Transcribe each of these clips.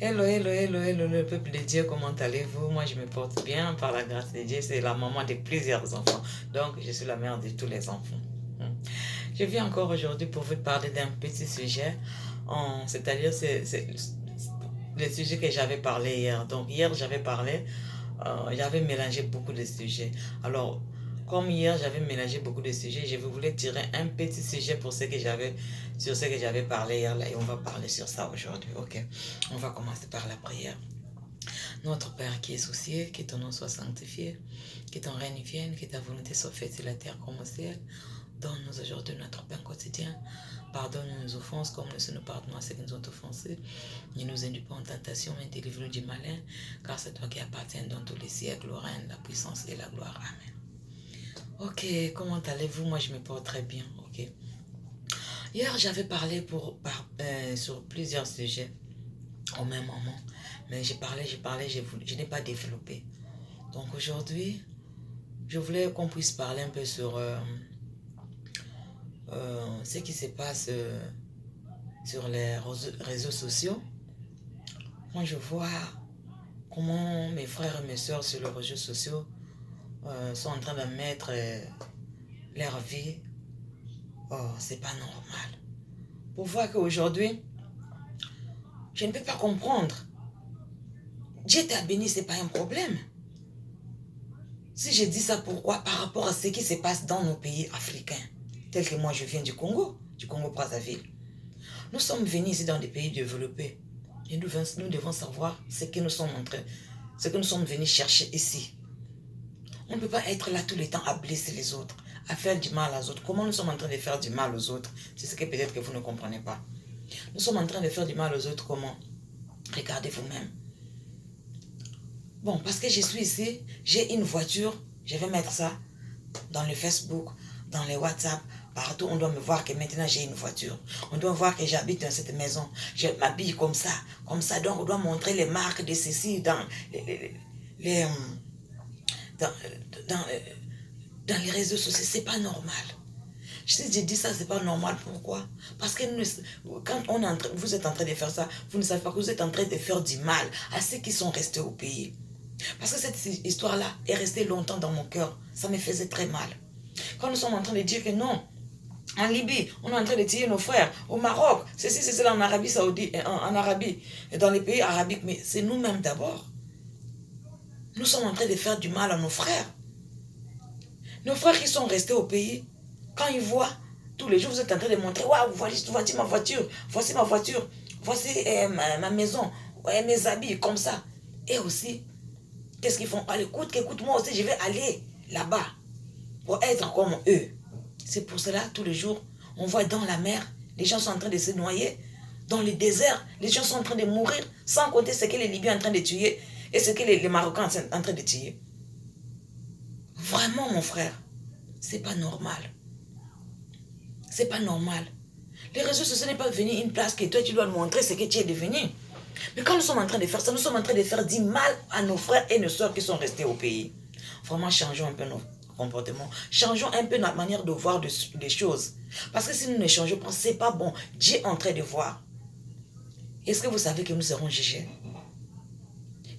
Hello, hello, hello, hello, le peuple de Dieu, comment allez-vous? Moi, je me porte bien par la grâce de Dieu. C'est la maman de plusieurs enfants. Donc, je suis la mère de tous les enfants. Je viens encore aujourd'hui pour vous parler d'un petit sujet. C'est-à-dire, c'est le sujet que j'avais parlé hier. Donc, hier, j'avais mélangé beaucoup de sujets. Alors, comme hier, j'avais mélangé beaucoup de sujets, je voulais tirer un petit sujet sur ce que j'avais parlé hier là, et on va parler sur ça aujourd'hui. Ok, on va commencer par la prière. Notre Père qui est aux cieux, que ton nom soit sanctifié, que ton règne vienne, que ta volonté soit faite sur la terre comme au ciel. Donne-nous aujourd'hui notre pain quotidien. Pardonne-nous nos offenses comme nous pardonnons à ceux qui nous ont offensés. Ne nous induis pas en tentation, mais délivre-nous du malin, car c'est toi qui appartiens dans tous les siècles, le règne, la puissance et la gloire. Amen. Ok, comment allez-vous? Moi, je me porte très bien. Ok. Hier, j'avais parlé sur plusieurs sujets au même moment, mais je n'ai pas développé. Donc aujourd'hui, je voulais qu'on puisse parler un peu sur ce qui se passe sur les réseaux sociaux. Moi, je vois comment mes frères et mes soeurs sur les réseaux sociaux sont en train de mettre leur vie. Oh, c'est pas normal. Pour voir qu'aujourd'hui, je ne peux pas comprendre. Dieu t'a béni, c'est pas un problème. Si je dis ça, pourquoi? Par rapport à ce qui se passe dans nos pays africains, tels que moi, je viens du Congo Brazzaville. Nous sommes venus ici dans des pays développés. Et nous devons savoir ce que nous sommes venus chercher ici. On ne peut pas être là tout le temps à blesser les autres, à faire du mal aux autres. Comment nous sommes en train de faire du mal aux autres? C'est ce que peut-être que vous ne comprenez pas. Nous sommes en train de faire du mal aux autres comment? Regardez vous-même. Bon, parce que je suis ici, j'ai une voiture, je vais mettre ça dans le Facebook, dans les WhatsApp, partout on doit me voir que maintenant j'ai une voiture. On doit voir que j'habite dans cette maison. Je m'habille comme ça. Donc on doit montrer les marques de ceci dans les réseaux sociaux. C'est pas normal. Si je dis ça, c'est pas normal. Pourquoi? Parce que quand vous êtes en train de faire ça, vous ne savez pas que vous êtes en train de faire du mal à ceux qui sont restés au pays. Parce que cette histoire-là est restée longtemps dans mon cœur. Ça me faisait très mal. Quand nous sommes en train de dire que non, en Libye, on est en train de tuer nos frères. Au Maroc, c'est cela en Arabie Saoudite, en Arabie, et dans les pays arabiques. Mais c'est nous-mêmes d'abord. Nous sommes en train de faire du mal à nos frères. Nos frères qui sont restés au pays, quand ils voient, tous les jours, vous êtes en train de montrer, waouh, voici ma voiture, voici ma maison, mes habits, comme ça. Et aussi, qu'est-ce qu'ils font? Allez, écoute, moi aussi, je vais aller là-bas pour être comme eux. C'est pour cela, tous les jours, on voit dans la mer, les gens sont en train de se noyer. Dans le désert, les gens sont en train de mourir, sans compter ce que les Libyens sont en train de tuer et ce que les Marocains sont en train de tuer. Vraiment, mon frère, c'est pas normal. C'est pas normal. Les réseaux sociaux n'est pas devenu une place que toi, tu dois montrer ce que tu es devenu. Mais quand nous sommes en train de faire ça, nous sommes en train de faire du mal à nos frères et nos soeurs qui sont restés au pays. Vraiment, changeons un peu nos comportements. Changeons un peu notre manière de voir les choses. Parce que si nous ne changeons pas, c'est pas bon. Dieu est en train de voir. Est-ce que vous savez que nous serons jugés?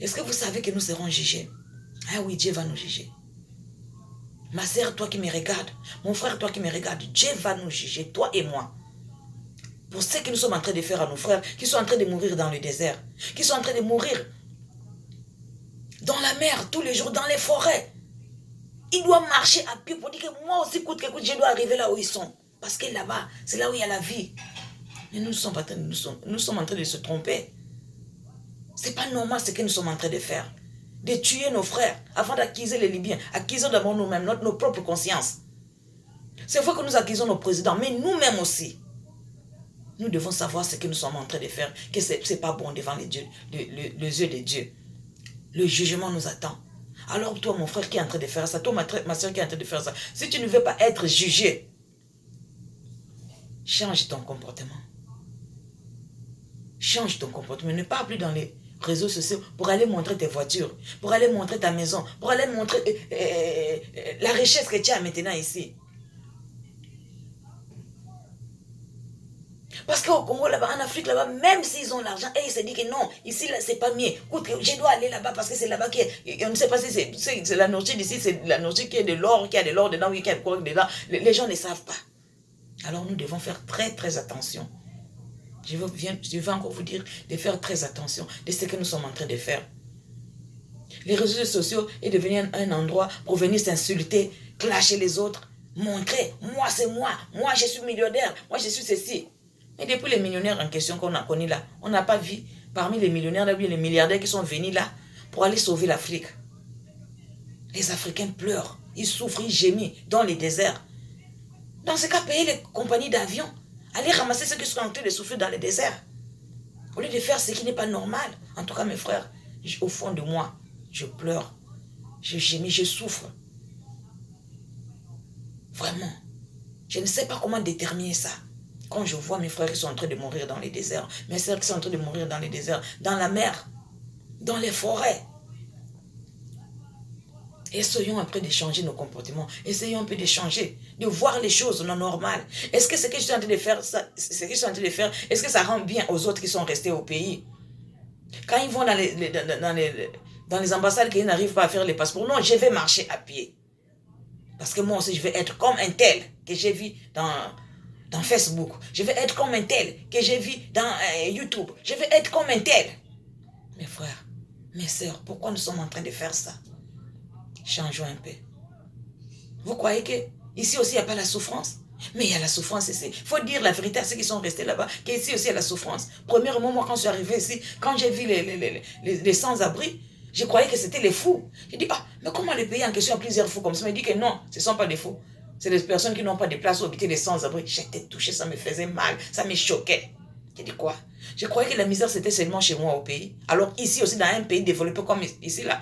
Est-ce que vous savez que nous serons jugés? Ah oui, Dieu va nous juger. Ma sœur, toi qui me regardes, mon frère, toi qui me regardes, Dieu va nous juger, toi et moi. Pour ce que nous sommes en train de faire à nos frères, qui sont en train de mourir dans le désert, qui sont en train de mourir dans la mer, tous les jours, dans les forêts. Ils doivent marcher à pied pour dire que moi aussi, coûte que coûte, je dois arriver là où ils sont. Parce que là-bas, c'est là où il y a la vie. Mais nous sommes en train de se tromper. C'est pas normal ce que nous sommes en train de faire. De tuer nos frères avant d'accuser les Libyens. Accusons d'abord nous-mêmes, nos propres consciences. C'est vrai que nous accusons nos présidents, mais nous-mêmes aussi. Nous devons savoir ce que nous sommes en train de faire, que ce n'est pas bon devant les yeux de Dieu. Le jugement nous attend. Alors toi, mon frère qui est en train de faire ça, toi, ma soeur qui est en train de faire ça, si tu ne veux pas être jugé, change ton comportement. Change ton comportement. Ne pars plus dans les réseaux sociaux pour aller montrer tes voitures, pour aller montrer ta maison, pour aller montrer la richesse que tu as maintenant ici. Parce qu'au Congo, là-bas, en Afrique, là-bas, même s'ils ont l'argent, et ils se disent que non, ici, là, c'est pas mieux. Écoute, je dois aller là-bas parce que c'est là-bas qui est. On ne sait pas si c'est la nourriture d'ici, c'est la nourriture qui est de l'or, qui a de l'or dedans, qui a de quoi dedans. Les gens ne savent pas. Alors nous devons faire très, très attention. Je veux encore vous dire de faire très attention de ce que nous sommes en train de faire. Les réseaux sociaux est devenu un endroit pour venir s'insulter, clasher les autres, montrer, moi c'est moi je suis millionnaire, moi je suis ceci. Mais depuis les millionnaires en question qu'on a connus là, on n'a pas vu parmi les millionnaires, là, les milliardaires qui sont venus là pour aller sauver l'Afrique. Les Africains pleurent, ils souffrent, ils gémissent dans les déserts. Dans ce cas, payer les compagnies d'avions, aller ramasser ceux qui sont en train de souffrir dans les déserts. Au lieu de faire ce qui n'est pas normal. En tout cas, mes frères, au fond de moi, je pleure, je gémis, je souffre. Vraiment. Je ne sais pas comment déterminer ça. Quand je vois mes frères qui sont en train de mourir dans les déserts, mes sœurs qui sont en train de mourir dans les déserts, dans la mer, dans les forêts. Essayons un peu de changer nos comportements. Essayons un peu de changer, de voir les choses non normales. Est-ce que ce que je suis en train de faire, est-ce que ça rend bien aux autres qui sont restés au pays? Quand ils vont dans les ambassades, qu'ils n'arrivent pas à faire les passeports, non, je vais marcher à pied. Parce que moi aussi, je vais être comme un tel que j'ai vu dans Facebook. Je vais être comme un tel que j'ai vu dans YouTube. Je vais être comme un tel. Mes frères, mes sœurs, pourquoi nous sommes en train de faire ça? Changeons un peu. Vous croyez que ici aussi, il n'y a pas la souffrance? Mais il y a la souffrance ici. Il faut dire la vérité à ceux qui sont restés là-bas, qu'ici aussi, il y a la souffrance. Premièrement, moi, quand je suis arrivé ici, quand j'ai vu les sans-abri, je croyais que c'était les fous. Je dis, ah, mais comment le pays en question a plusieurs fous comme ça? Il me dit que non, ce ne sont pas des fous. C'est des personnes qui n'ont pas de place où habiter les sans-abri. J'étais touché, ça me faisait mal, ça me choquait. Je dis quoi? Je croyais que la misère, c'était seulement chez moi au pays. Alors ici aussi, dans un pays développé comme ici, là,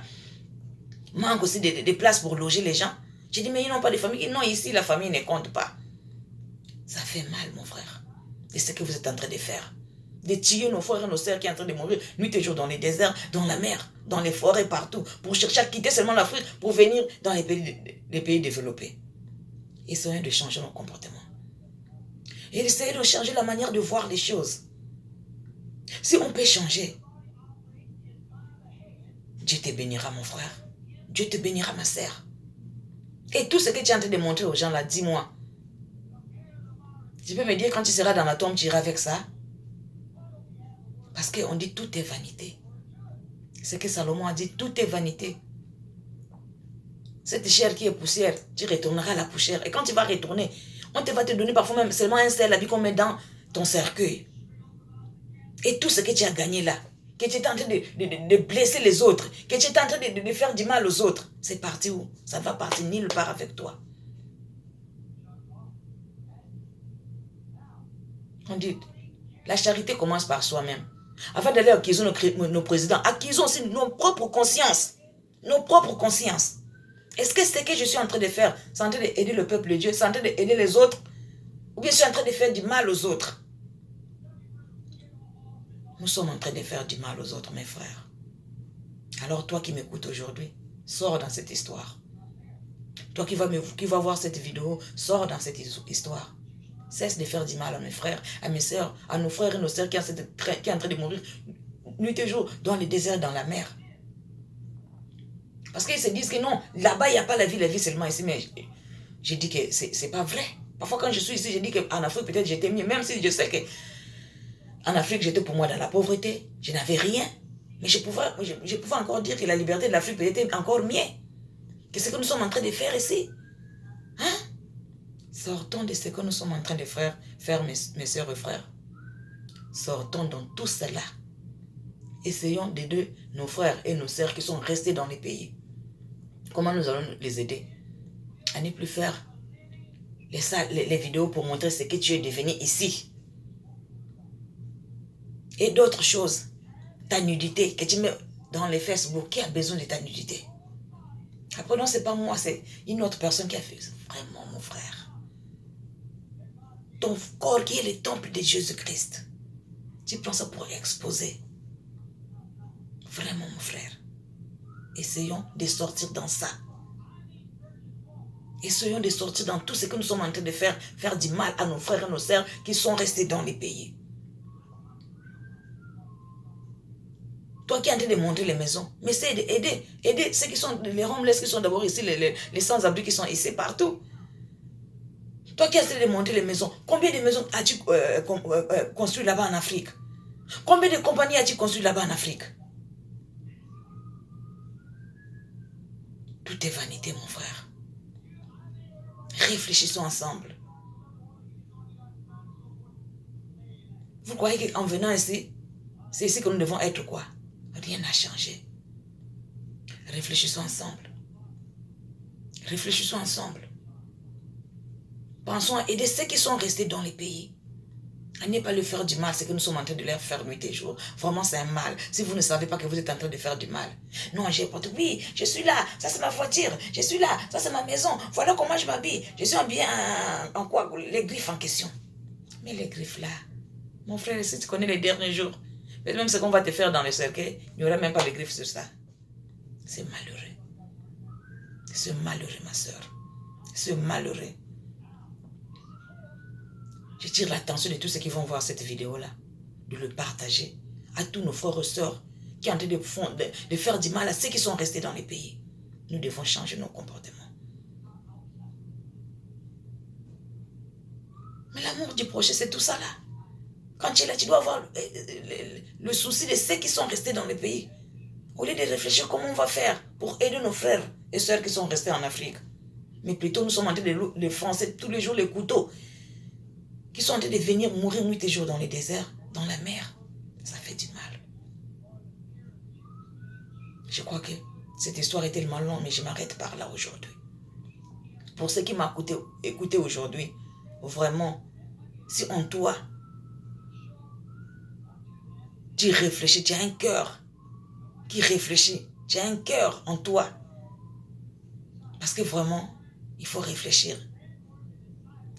manque aussi de places pour loger les gens. J'ai dit, mais ils n'ont pas de famille. Non, ici, la famille ne compte pas. Ça fait mal, mon frère. C'est ce que vous êtes en train de faire. De tuer nos frères et nos sœurs qui sont en train de mourir nuit et jour dans les déserts, dans la mer, dans les forêts, partout, pour chercher à quitter seulement l'Afrique, pour venir dans les pays développés. Essayons de changer nos comportements. Et essayons de changer la manière de voir les choses. Si on peut changer, Dieu te bénira, mon frère. Dieu te bénira, ma sœur. Et tout ce que tu es en train de montrer aux gens là, dis-moi. Tu peux me dire quand tu seras dans la tombe, tu iras avec ça? Parce qu'on dit tout est vanité. C'est que Salomon a dit, tout est vanité. Cette chair qui est poussière, tu retourneras à la poussière. Et quand tu vas retourner, on va te donner parfois même seulement un seul habit qu'on met dans ton cercueil. Et tout ce que tu as gagné là, que tu es en train de blesser les autres, que tu es en train de faire du mal aux autres, c'est parti où? Ça va partir nulle part avec toi. On dit, la charité commence par soi-même. Avant d'aller acquérir nos présidents, acquisons aussi nos propres consciences. Nos propres consciences. Est-ce que ce que je suis en train de faire, c'est en train d'aider le peuple de Dieu, c'est en train d'aider les autres? Ou bien je suis en train de faire du mal aux autres? Nous sommes en train de faire du mal aux autres, mes frères. Alors toi qui m'écoutes aujourd'hui, sors dans cette histoire. Toi qui vas voir cette vidéo, sors dans cette histoire. Cesse de faire du mal à mes frères, à mes sœurs, à nos frères et nos sœurs qui sont en train de mourir nuit et jour dans les déserts, dans la mer. Parce qu'ils se disent que non, là-bas, il n'y a pas la vie seulement ici. Mais j'ai dit que ce n'est pas vrai. Parfois, quand je suis ici, j'ai dit qu'en Afrique, peut-être j'étais mieux. Même si je sais qu'en Afrique, j'étais pour moi dans la pauvreté. Je n'avais rien. Mais je pouvais encore dire que la liberté de l'Afrique était encore mieux que ce que nous sommes en train de faire ici. Hein? Sortons de ce que nous sommes en train de faire mes soeurs et frères. Sortons dans tout cela. Essayons d'aider nos frères et nos sœurs qui sont restés dans les pays. Comment nous allons les aider? À ne plus faire les vidéos pour montrer ce que tu es devenu ici. Et d'autres choses. Ta nudité que tu mets dans les Facebook. Qui a besoin de ta nudité? Après, non, ce n'est pas moi, c'est une autre personne qui a fait ça. Vraiment, mon frère. Ton corps qui est le temple de Jésus-Christ. Tu prends ça pour exposer. Vraiment, mon frère. Essayons de sortir dans ça. Essayons de sortir dans tout ce que nous sommes en train de faire du mal à nos frères et nos sœurs qui sont restés dans les pays. Toi qui es en train de monter les maisons, mais c'est aider ceux qui sont, les homeless qui sont d'abord ici, les sans-abri qui sont ici partout. Toi qui essaies de monter les maisons, combien de maisons as-tu construit là-bas en Afrique? Combien de compagnies as-tu construit là-bas en Afrique? Tout est vanité, mon frère. Réfléchissons ensemble. Vous croyez qu'en venant ici, c'est ici que nous devons être quoi? Rien n'a changé. Réfléchissons ensemble. Réfléchissons ensemble. Pensons à aider ceux qui sont restés dans les pays. À ne pas leur faire du mal, c'est que nous sommes en train de leur faire nuit et jour. Vraiment, c'est un mal. Si vous ne savez pas que vous êtes en train de faire du mal. Non, j'ai pas tout. Oui, je suis là. Ça, c'est ma voiture. Je suis là. Ça, c'est ma maison. Voilà comment je m'habille. Je suis habillé en quoi? Les griffes en question. Mais les griffes là, mon frère, si tu connais les derniers jours, même ce qu'on va te faire dans le cercueil, il n'y aura même pas de griffes sur ça. C'est malheureux. C'est malheureux, ma soeur. C'est malheureux. Je tire l'attention de tous ceux qui vont voir cette vidéo-là, de le partager à tous nos frères et sœurs qui ont tenté de faire du mal à ceux qui sont restés dans les pays. Nous devons changer nos comportements. Mais l'amour du prochain, c'est tout ça là. Quand tu es là, tu dois avoir le souci de ceux qui sont restés dans les pays. Au lieu de réfléchir comment on va faire pour aider nos frères et sœurs qui sont restés en Afrique. Mais plutôt, nous sommes en train de foncer tous les jours les couteaux qui sont en train de venir mourir nuit et jour dans les déserts, dans la mer. Ça fait du mal. Je crois que cette histoire est tellement longue, mais je m'arrête par là aujourd'hui. Pour ceux qui m'ont écouté aujourd'hui, vraiment, si en toi, tu réfléchis, tu as un cœur qui réfléchit, tu as un cœur en toi. Parce que vraiment, il faut réfléchir.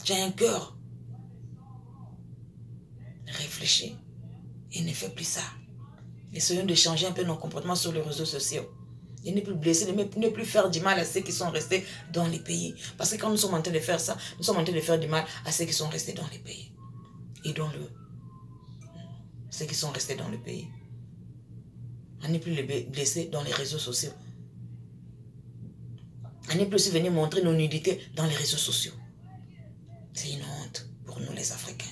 Tu as un cœur. Réfléchis et ne fais plus ça. Essayons de changer un peu nos comportements sur les réseaux sociaux. Et ne plus blesser, ne plus faire du mal à ceux qui sont restés dans les pays. Parce que quand nous sommes en train de faire ça, nous sommes en train de faire du mal à ceux qui sont restés dans les pays. Aidons-le. Ceux qui sont restés dans le pays. À ne plus les blesser dans les réseaux sociaux. À ne plus aussi venir montrer nos nudités dans les réseaux sociaux. C'est une honte pour nous les Africains.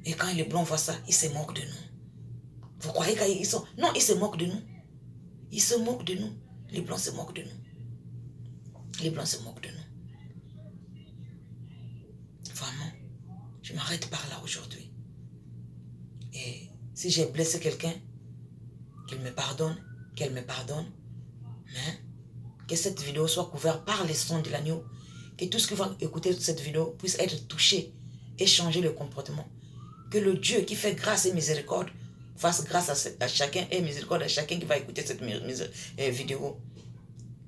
Et quand les Blancs voient ça, ils se moquent de nous. Vous croyez qu'ils sont... Non, ils se moquent de nous. Ils se moquent de nous. Les Blancs se moquent de nous. Les Blancs se moquent de nous. Vraiment, je m'arrête par là aujourd'hui. Et si j'ai blessé quelqu'un, qu'il me pardonne, qu'elle me pardonne. Mais que cette vidéo soit couverte par les sons de l'agneau. Que tout ce qui va écouter cette vidéo puisse être touché et changer le comportement. Que le Dieu qui fait grâce et miséricorde fasse grâce à chacun et miséricorde à chacun qui va écouter cette vidéo.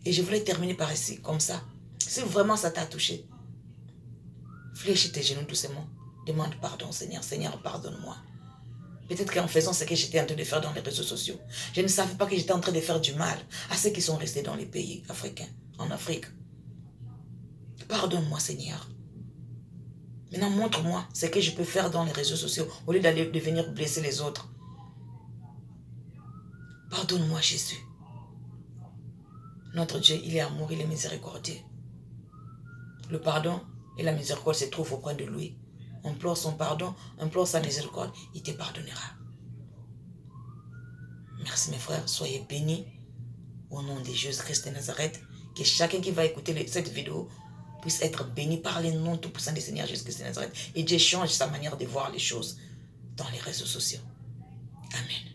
Et je voulais terminer par ici, comme ça. Si vraiment ça t'a touché, fléchis tes genoux doucement. Demande pardon, Seigneur. Seigneur, pardonne-moi. Peut-être qu'en faisant ce que j'étais en train de faire dans les réseaux sociaux, je ne savais pas que j'étais en train de faire du mal à ceux qui sont restés dans les pays africains, en Afrique. Pardonne-moi, Seigneur. Maintenant, montre-moi ce que je peux faire dans les réseaux sociaux au lieu d'aller venir blesser les autres. Pardonne-moi, Jésus. Notre Dieu, il est amour, il est miséricordieux. Le pardon et la miséricorde se trouvent auprès de lui. Implore son pardon, implore sa miséricorde, il te pardonnera. Merci mes frères, soyez bénis au nom de Jésus-Christ de Nazareth. Que chacun qui va écouter cette vidéo puisse être béni par les noms tout-puissants du Seigneur Jésus-Christ de Nazareth. Et Dieu change sa manière de voir les choses dans les réseaux sociaux. Amen.